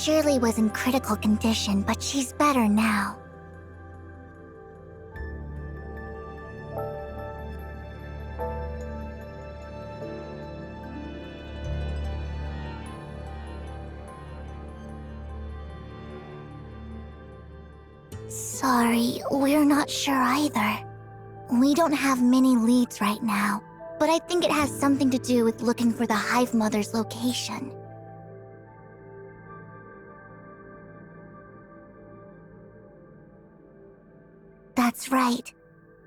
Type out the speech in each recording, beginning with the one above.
Shirley was in critical condition, but she's better now. Sorry, we're not sure either. We don't have many leads right now, but I think it has something to do with looking for the Hive Mother's location. That's right.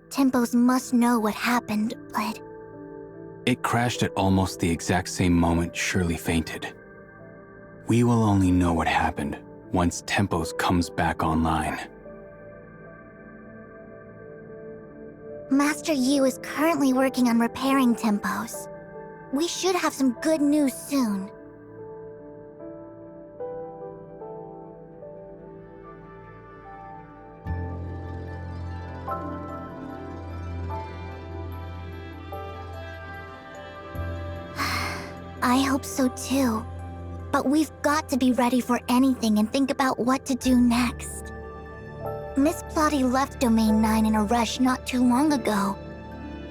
Tempos must know what happened, but... It crashed at almost the exact same moment Shirley fainted. We will only know what happened once Tempos comes back online. Master Yu is currently working on repairing Tempos. We should have some good news soon. I hope so too. But we've got to be ready for anything and think about what to do next. Miss Plotty left Domain 9 in a rush not too long ago.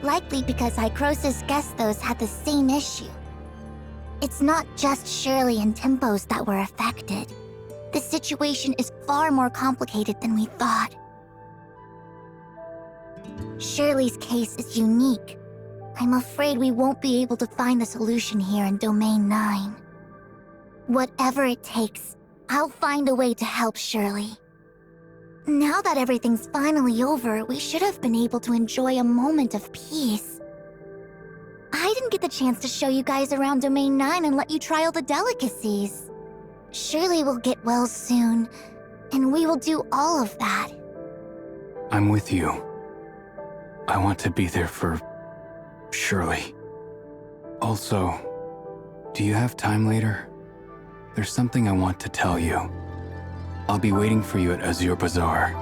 Likely because Icrosis Gestos had the same issue. It's not just Shirley and Tempos that were affected. The situation is far more complicated than we thought. Shirley's case is unique. I'm afraid we won't be able to find the solution here in Domain 9. Whatever it takes, I'll find a way to help Shirley. Now that everything's finally over, we should have been able to enjoy a moment of peace. I didn't get the chance to show you guys around Domain 9 and let you try all the delicacies. Shirley will get well soon, and we will do all of that. I'm with you. I want to be there for Shirley. Also, do you have time later? There's something I want to tell you. I'll be waiting for you at Azure Bazaar.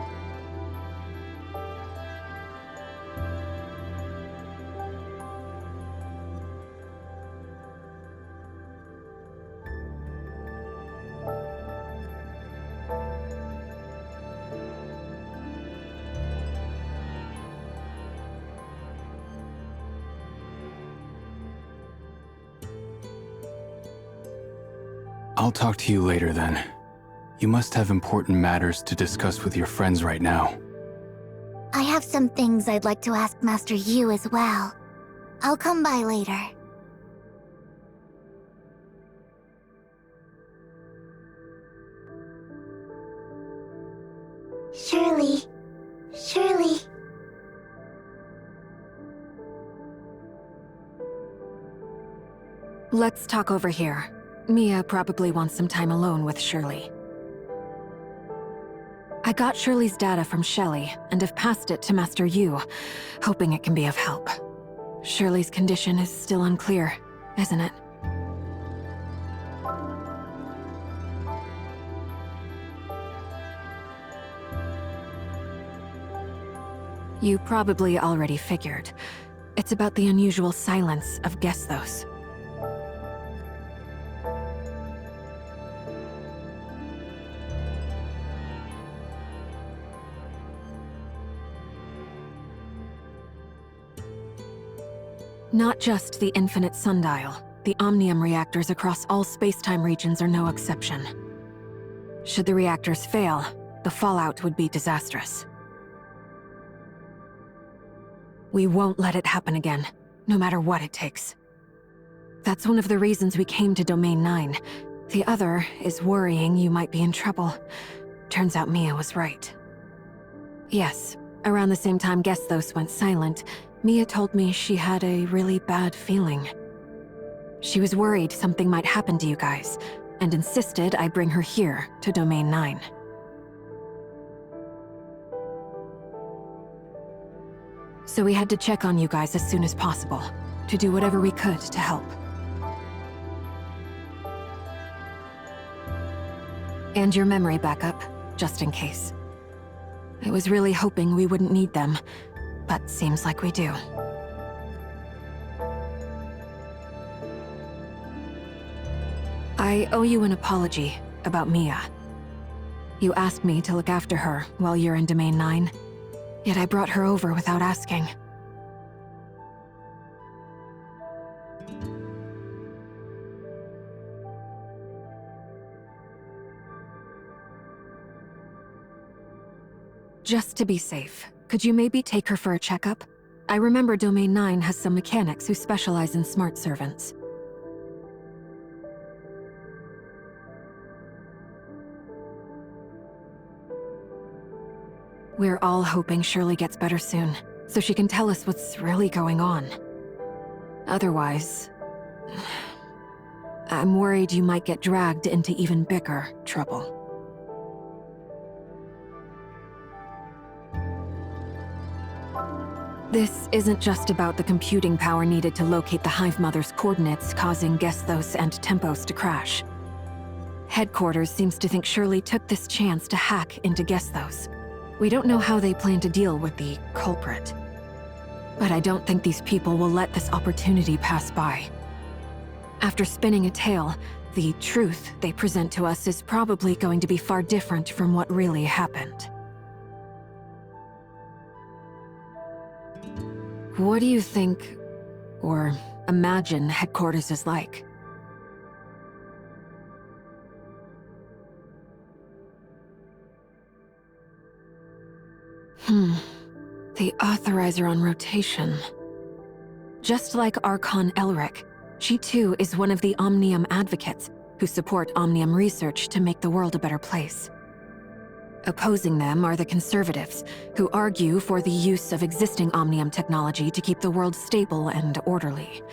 I'll talk to you later then. You must have important matters to discuss with your friends right now. I have some things I'd like to ask Master Yu as well. I'll come by later. Shirley. Shirley. Let's talk over here. Mia probably wants some time alone with Shirley. I got Shirley's data from Shelly, and have passed it to Master Yu, hoping it can be of help. Shirley's condition is still unclear, isn't it? You probably already figured. It's about the unusual silence of Gesthos. Not just the infinite sundial, the Omnium reactors across all space-time regions are no exception. Should the reactors fail, the fallout would be disastrous. We won't let it happen again, no matter what it takes. That's one of the reasons we came to Domain 9. The other is worrying you might be in trouble. Turns out Mia was right. Yes, around the same time Gesthos went silent, Mia told me she had a really bad feeling. She was worried something might happen to you guys, and insisted I bring her here to Domain 9. So we had to check on you guys as soon as possible, to do whatever we could to help. And your memory backup, just in case. I was really hoping we wouldn't need them, but seems like we do. I owe you an apology about Mia. You asked me to look after her while you're in Domain 9, yet I brought her over without asking. Just to be safe, could you maybe take her for a checkup? I remember Domain 9 has some mechanics who specialize in smart servants. We're all hoping Shirley gets better soon, so she can tell us what's really going on. Otherwise, I'm worried you might get dragged into even bigger trouble. This isn't just about the computing power needed to locate the Hive Mother's coordinates, causing Gesthos and Tempos to crash. Headquarters seems to think Shirley took this chance to hack into Gesthos. We don't know how they plan to deal with the culprit. But I don't think these people will let this opportunity pass by. After spinning a tale, the truth they present to us is probably going to be far different from what really happened. What do you think, or imagine, headquarters is like? The Authorizer on rotation. Just like Archon Elric, she too is one of the Omnium advocates who support Omnium research to make the world a better place. Opposing them are the Conservatives, who argue for the use of existing Omnium technology to keep the world stable and orderly.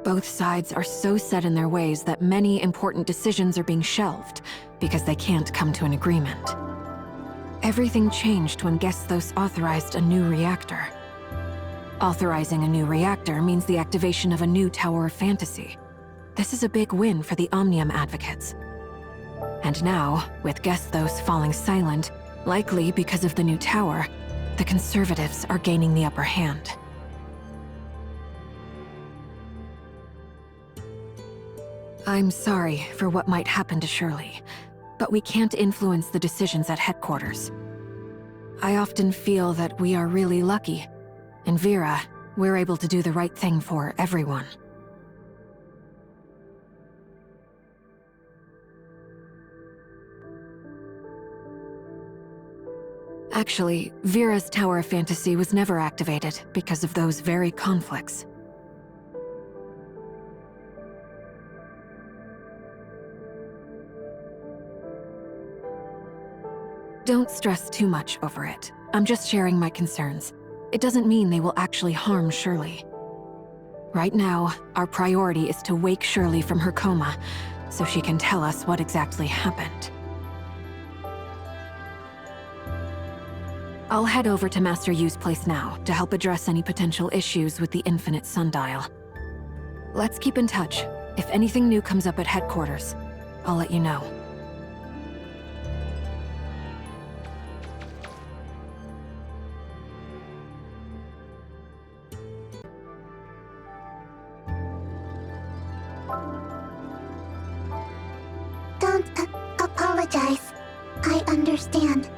Both sides are so set in their ways that many important decisions are being shelved because they can't come to an agreement. Everything changed when Gesthos authorized a new reactor. Authorizing a new reactor means the activation of a new Tower of Fantasy. This is a big win for the Omnium advocates. And now, with Gesthos falling silent, likely because of the new tower, the Conservatives are gaining the upper hand. I'm sorry for what might happen to Shirley, but we can't influence the decisions at headquarters. I often feel that we are really lucky. In Vera, we're able to do the right thing for everyone. Actually, Vera's Tower of Fantasy was never activated because of those very conflicts. Don't stress too much over it. I'm just sharing my concerns. It doesn't mean they will actually harm Shirley. Right now, our priority is to wake Shirley from her coma, so she can tell us what exactly happened. I'll head over to Master Yu's place now to help address any potential issues with the Infinite Sundial. Let's keep in touch. If anything new comes up at headquarters, I'll let you know. Don't apologize. I understand.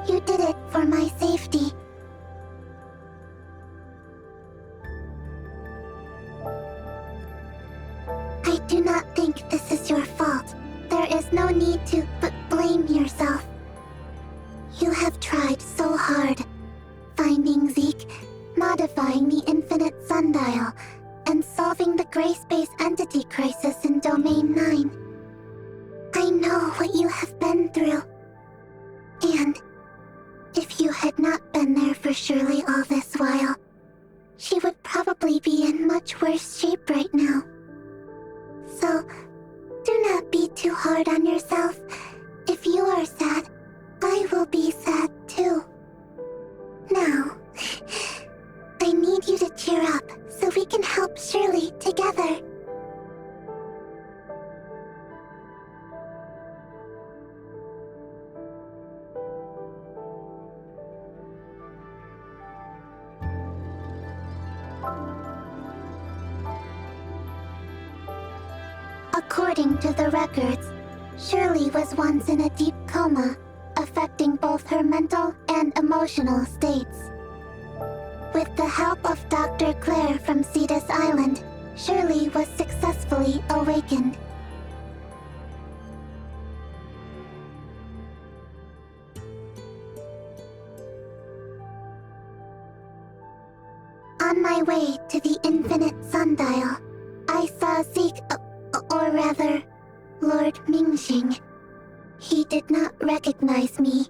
You did it for my safety. I do not think this is your fault. There is no need to blame yourself. You have tried so hard. Finding Zeke, modifying the Infinite Sundial, and solving the Gray Space Entity crisis in Domain 9. I know what you have been through. And if you had not been there for Shirley all this while, she would probably be in much worse shape right now. So, do not be too hard on yourself. If you are sad, I will be sad too. Now, I need you to cheer up so we can help Shirley together. According to the records, Shirley was once in a deep coma, affecting both her mental and emotional states. With the help of Dr. Claire from Cetus Island, Shirley was successfully awakened. On my way to the Infinite Sundial, I saw Zeke, or rather, Lord Mingxing. He did not recognize me.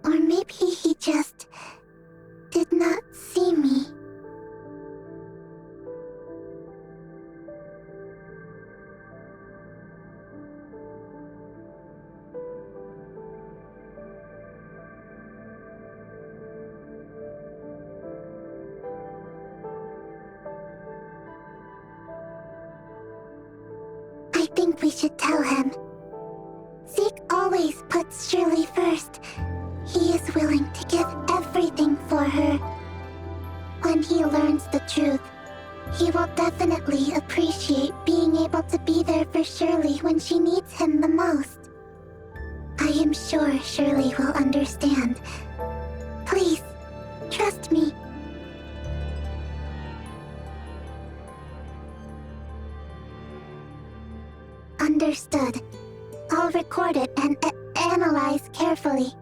Or maybe he just did not see me. I think we should tell him. Zeke always puts Shirley first. He is willing to give everything for her. When he learns the truth, he will definitely appreciate being able to be there for Shirley when she needs him the most. I am sure Shirley will understand. Please, trust me. Understood. I'll record it and analyze carefully.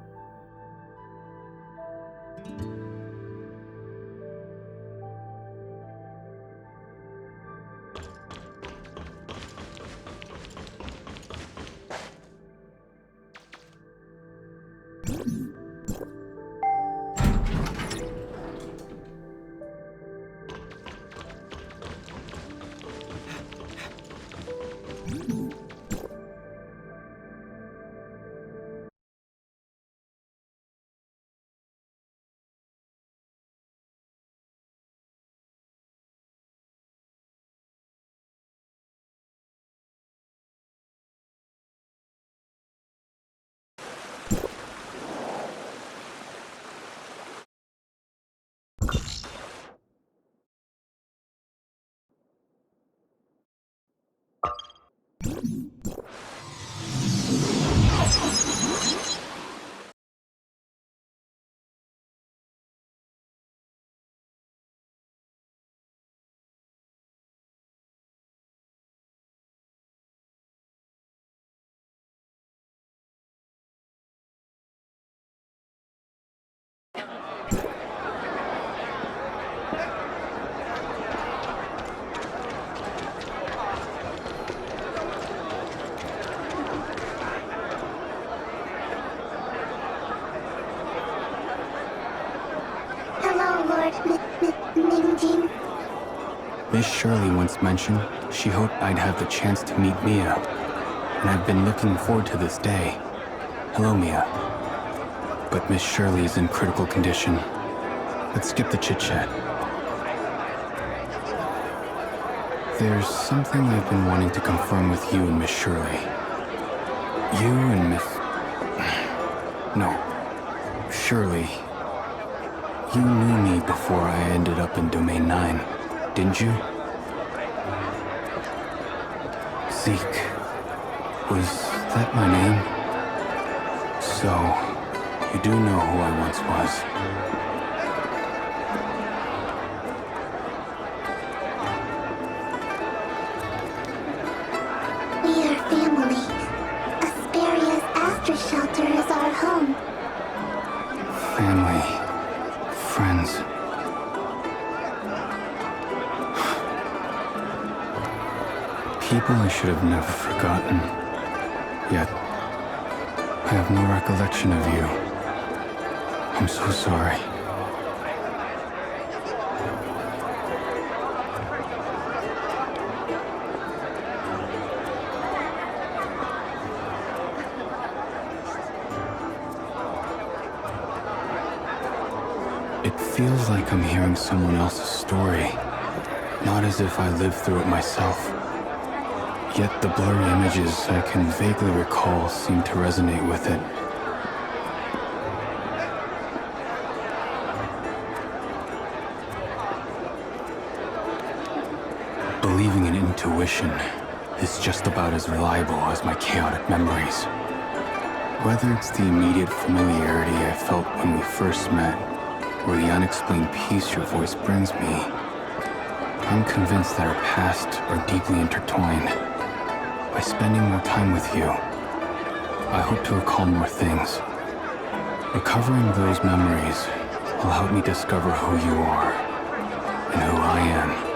Ningjin. Miss Shirley once mentioned she hoped I'd have the chance to meet Mia, and I've been looking forward to this day. Hello, Mia. but Miss Shirley is in critical condition. Let's skip the chit-chat. There's something I've been wanting to confirm with you and Miss Shirley. You and Miss... No. Shirley. You knew me before I ended up in Domain 9, didn't you? Zeke. Was that my name? So, you do know who I once was. We are family. Asperia's Astra Shelter is our home. Family. Friends. People I should have never forgotten. Yet, I have no recollection of you. I'm so sorry. It feels like I'm hearing someone else's story, not as if I lived through it myself. Yet the blurry images I can vaguely recall seem to resonate with it. Believing in intuition is just about as reliable as my chaotic memories. Whether it's the immediate familiarity I felt when we first met, or the unexplained peace your voice brings me, I'm convinced that our pasts are deeply intertwined. By spending more time with you, I hope to recall more things. Recovering those memories will help me discover who you are and who I am.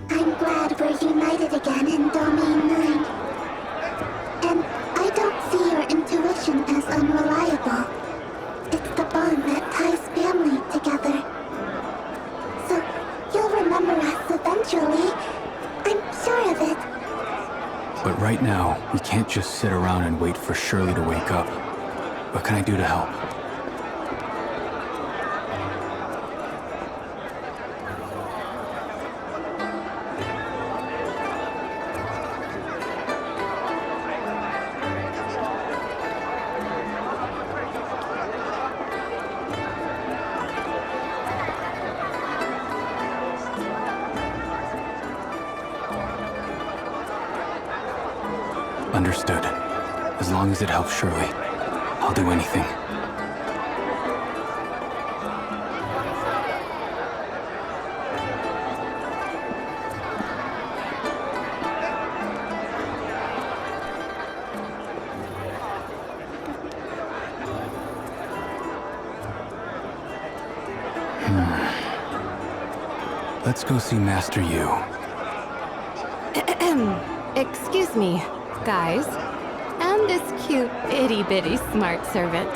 I'm glad we're united again in Domain 9. And I don't see your intuition as unreliable. It's the bond that ties family together. So, you'll remember us eventually. I'm sure of it. But right now, we can't just sit around and wait for Shirley to wake up. What can I do to help? Understood. As long as it helps Shirley, I'll do anything. Let's go see Master Yu. Excuse me, guys. And this cute, itty-bitty smart servant.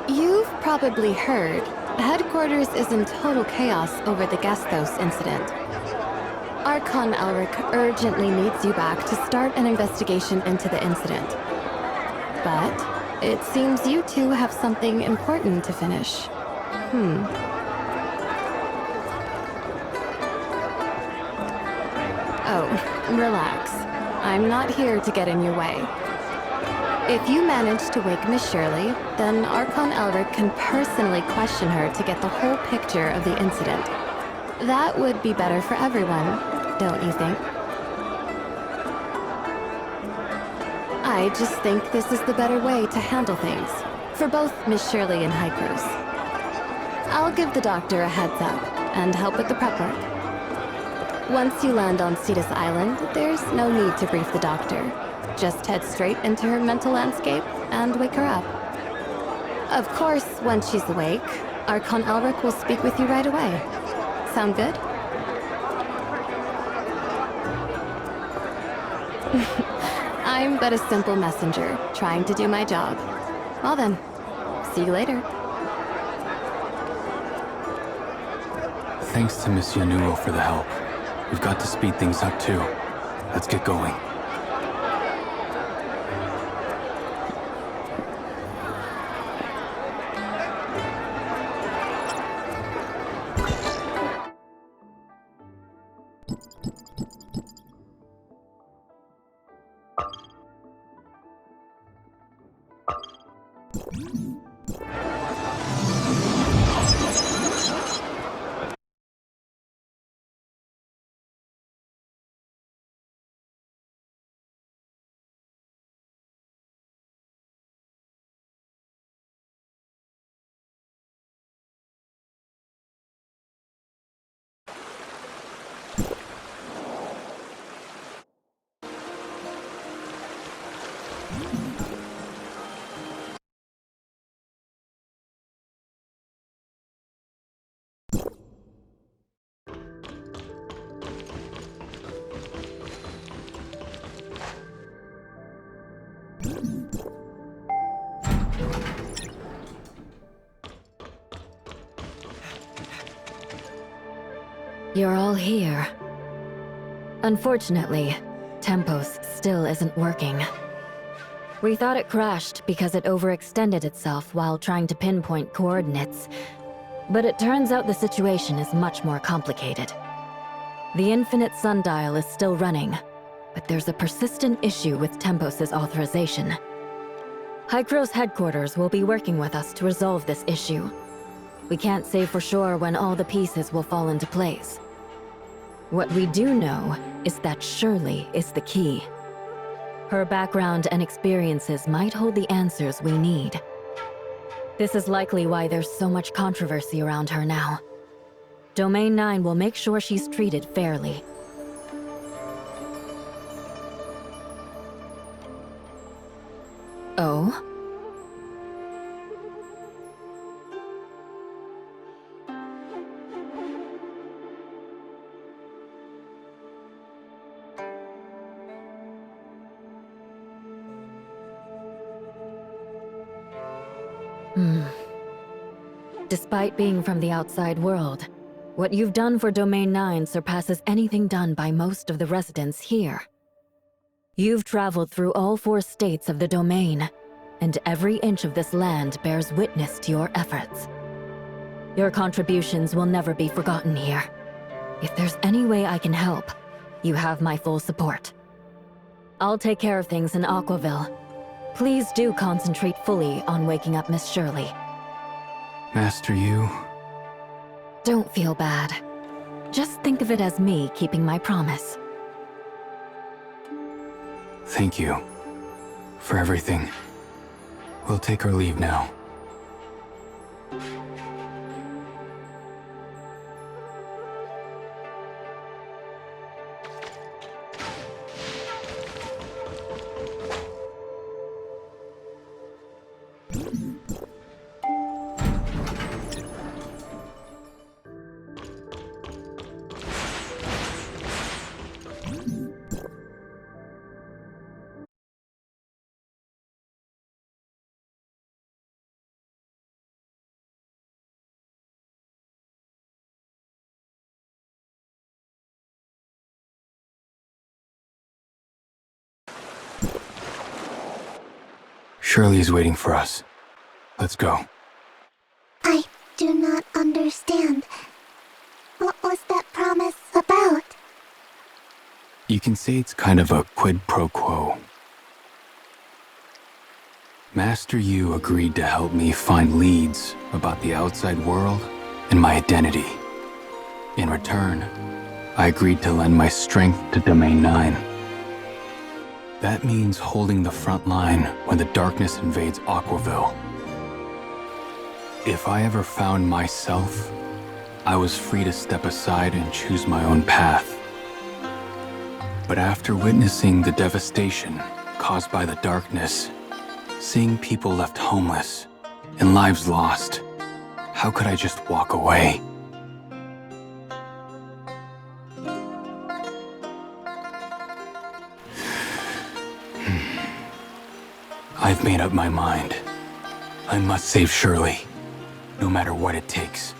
You've probably heard, headquarters is in total chaos over the Gestos incident. Archon Elric urgently needs you back to start an investigation into the incident. But it seems you two have something important to finish. Oh, relax. I'm not here to get in your way. If you manage to wake Miss Shirley, then Archon Elric can personally question her to get the whole picture of the incident. That would be better for everyone, don't you think? I just think this is the better way to handle things, for both Miss Shirley and Hykros. I'll give the doctor a heads up and help with the prep work. Once you land on Cetus Island, there's no need to brief the doctor. Just head straight into her mental landscape and wake her up. Of course, once she's awake, Archon Elric will speak with you right away. Sound good? I'm but a simple messenger, trying to do my job. Well then, see you later. Thanks to Miss Yanuo for the help. We've got to speed things up too. Let's get going. You're all here. Unfortunately, Tempos still isn't working. We thought it crashed because it overextended itself while trying to pinpoint coordinates, but it turns out the situation is much more complicated. The Infinite Sundial is still running, but there's a persistent issue with Tempos' authorization. Hykros headquarters will be working with us to resolve this issue. We can't say for sure when all the pieces will fall into place. What we do know is that Shirley is the key. Her background and experiences might hold the answers we need. This is likely why there's so much controversy around her now. Domain 9 will make sure she's treated fairly. Oh? Despite being from the outside world, what you've done for Domain 9 surpasses anything done by most of the residents here. You've traveled through all 4 states of the Domain, and every inch of this land bears witness to your efforts. Your contributions will never be forgotten here. If there's any way I can help, you have my full support. I'll take care of things in Aquaville. Please do concentrate fully on waking up Miss Shirley. Master Yu, Don't feel bad. Just think of it as me keeping my promise. thank you for everything. We'll take our leave now. Shirley is waiting for us. Let's go. I do not understand. What was that promise about? You can say it's kind of a quid pro quo. Master Yu agreed to help me find leads about the outside world and my identity. In return, I agreed to lend my strength to Domain 9. That means holding the front line when the darkness invades Aquaville. If I ever found myself, I was free to step aside and choose my own path. But after witnessing the devastation caused by the darkness, seeing people left homeless and lives lost, how could I just walk away? I've made up my mind. I must save Shirley, no matter what it takes.